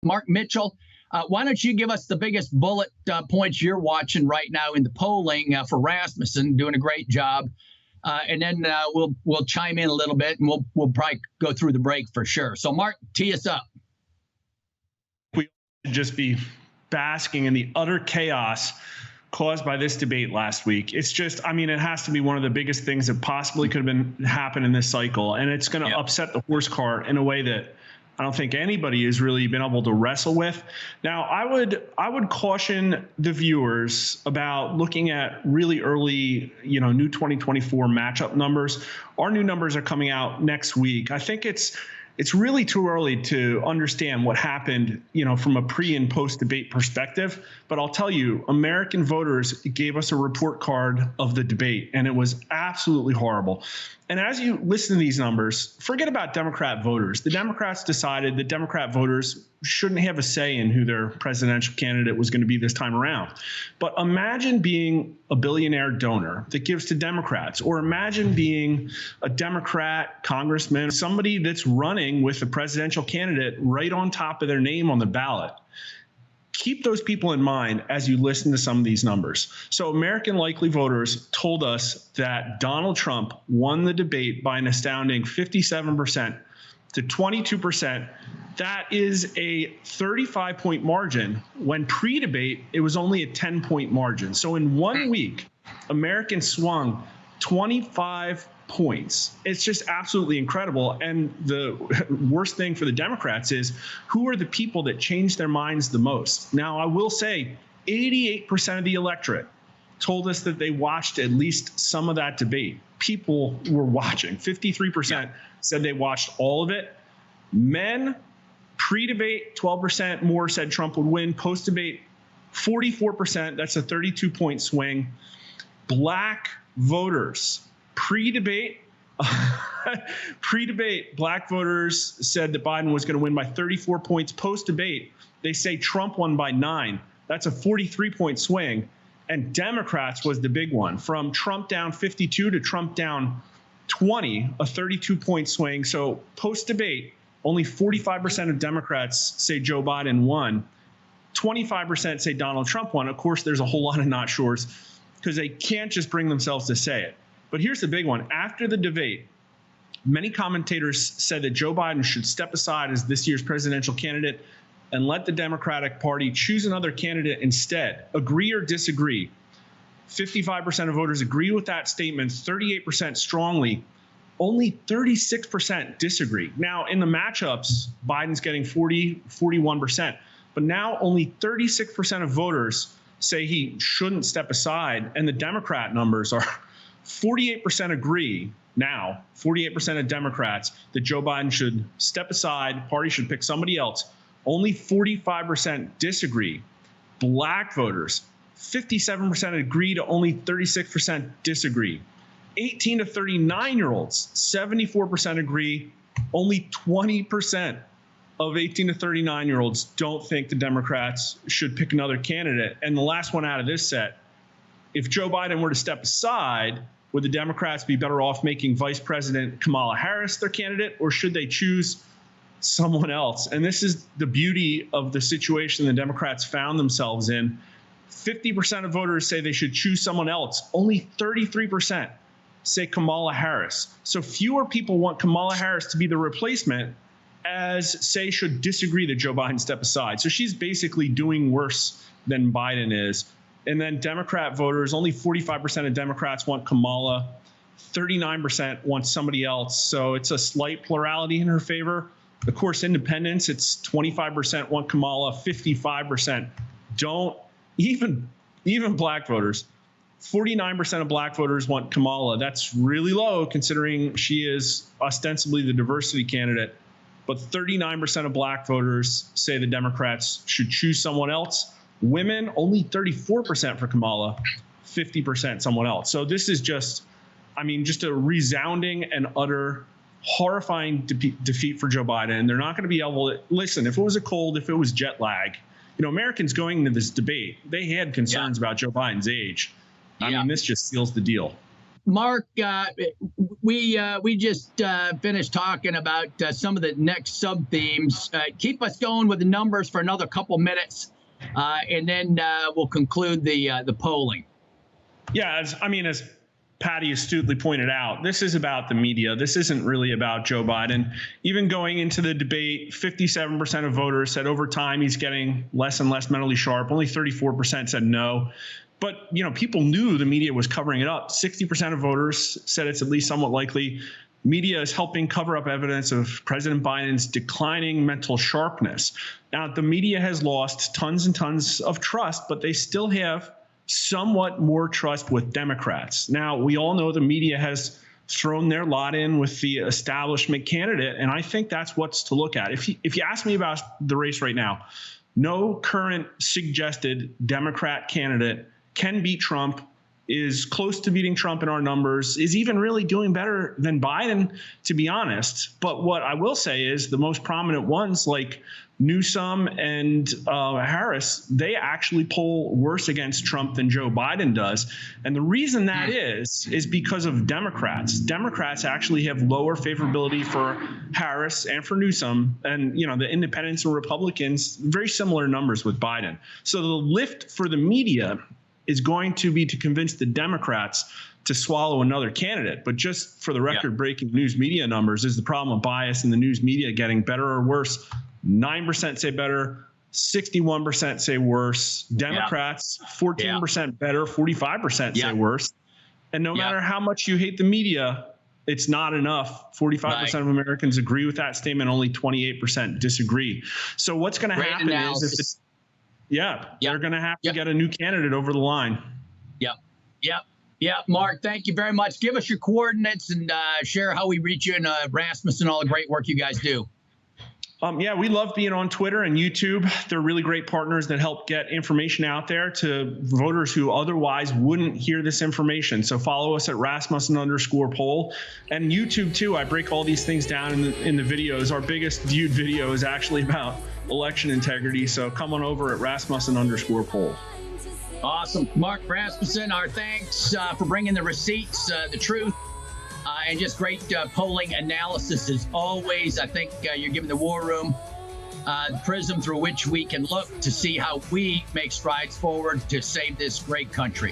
Mark Mitchell, why don't you give us the biggest bullet points you're watching right now in the polling for Rasmussen, doing a great job, and then we'll chime in a little bit, and we'll probably go through the break for sure. So, Mark, tee us up. We should just be basking in the utter chaos caused by this debate last week. It's just, I mean, it has to be one of the biggest things that possibly could have happened in this cycle, and it's going to upset the horse cart in a way that I don't think anybody has really been able to wrestle with. Now, I would caution the viewers about looking at really early, new 2024 matchup numbers. Our new numbers are coming out next week. I think it's really too early to understand what happened, from a pre and post debate perspective. But I'll tell you, American voters gave us a report card of the debate, and it was absolutely horrible. And as you listen to these numbers, forget about Democrat voters. The Democrats decided that Democrat voters shouldn't have a say in who their presidential candidate was going to be this time around. But imagine being a billionaire donor that gives to Democrats, or imagine being a Democrat congressman, somebody that's running with a presidential candidate right on top of their name on the ballot. Keep those people in mind as you listen to some of these numbers. So American likely voters told us that Donald Trump won the debate by an astounding 57% to 22%. That is a 35-point margin. When pre-debate, it was only a 10-point margin. So in 1 week, Americans swung 25 points. It's just absolutely incredible. And the worst thing for the Democrats is, who are the people that change their minds the most? Now, I will say 88% of the electorate told us that they watched at least some of that debate. People were watching. 53% said they watched all of it. Men, pre-debate, 12% more said Trump would win. Post-debate, 44%. That's a 32-point swing. Black voters, pre-debate, black voters said that Biden was going to win by 34 points. Post-debate, they say Trump won by 9. That's a 43-point swing. And Democrats was the big one. From Trump down 52 to Trump down 20, a 32-point swing. So post-debate, only 45% of Democrats say Joe Biden won. 25% say Donald Trump won. Of course, there's a whole lot of not sures because they can't just bring themselves to say it. But here's the big one. After the debate, many commentators said that Joe Biden should step aside as this year's presidential candidate and let the Democratic Party choose another candidate instead. Agree or disagree? 55% of voters agree with that statement, 38% strongly. Only 36% disagree. Now, in the matchups, Biden's getting 41%. But now only 36% of voters say he shouldn't step aside. And the Democrat numbers are 48% agree now, 48% of Democrats, that Joe Biden should step aside, party should pick somebody else. Only 45% disagree. Black voters, 57% agree to only 36% disagree. 18 to 39-year-olds, 74% agree. Only 20% of 18 to 39-year-olds don't think the Democrats should pick another candidate. And the last one out of this set, if Joe Biden were to step aside, would the Democrats be better off making Vice President Kamala Harris their candidate, or should they choose someone else? And this is the beauty of the situation the Democrats found themselves in. 50% of voters say they should choose someone else. Only 33% say Kamala Harris. So fewer people want Kamala Harris to be the replacement as, say, should disagree that Joe Biden step aside. So she's basically doing worse than Biden is. And then Democrat voters, only 45% of Democrats want Kamala. 39% want somebody else. So it's a slight plurality in her favor. Of course, independents, it's 25% want Kamala, 55% don't. Even black voters, 49% of black voters want Kamala. That's really low considering she is ostensibly the diversity candidate. But 39% of black voters say the Democrats should choose someone else. Women, only 34% for Kamala, 50% someone else. So this is just a resounding and utter horrifying defeat for Joe Biden. They're not going to be able to listen. If it was a cold, if it was jet lag, Americans going into this debate, they had concerns about Joe Biden's age. I mean, this just seals the deal. Mark, we just finished talking about some of the next sub themes. Keep us going with the numbers for another couple minutes, and then we'll conclude the polling. Yeah, as Patty astutely pointed out, this is about the media. This isn't really about Joe Biden. Even going into the debate, 57% of voters said over time he's getting less and less mentally sharp. Only 34% said no. But, people knew the media was covering it up. 60% of voters said it's at least somewhat likely. Media is helping cover up evidence of President Biden's declining mental sharpness. Now, the media has lost tons and tons of trust, but they still have somewhat more trust with Democrats. Now, we all know the media has thrown their lot in with the establishment candidate, and I think that's what's to look at. If you ask me about the race right now, no current suggested Democrat candidate can beat Trump, is close to beating Trump in our numbers, is even really doing better than Biden, to be honest. But what I will say is the most prominent ones like Newsom and Harris, they actually poll worse against Trump than Joe Biden does. And the reason that is because of Democrats. Democrats actually have lower favorability for Harris and for Newsom. And, the independents and Republicans, very similar numbers with Biden. So the lift for the media is going to be to convince the Democrats to swallow another candidate. But just for the record, breaking news media numbers, is the problem of bias in the news media getting better or worse? 9% say better, 61% say worse. Democrats, 14% better, 45% say worse. And no matter how much you hate the media, it's not enough. 45% of Americans agree with that statement. Only 28% disagree. So what's going to happen is they're going to have to get a new candidate over the line. Mark, thank you very much. Give us your coordinates and share how we reach you and Rasmussen, all the great work you guys do. We love being on Twitter and YouTube. They're really great partners that help get information out there to voters who otherwise wouldn't hear this information. So follow us at Rasmussen_poll, and YouTube too. I break all these things down in the videos. Our biggest viewed video is actually about election integrity. So come on over at Rasmussen_poll. Awesome. Mark Rasmussen, our thanks for bringing the receipts, the truth. And just great polling analysis as always. I think you're giving the War Room the prism through which we can look to see how we make strides forward to save this great country.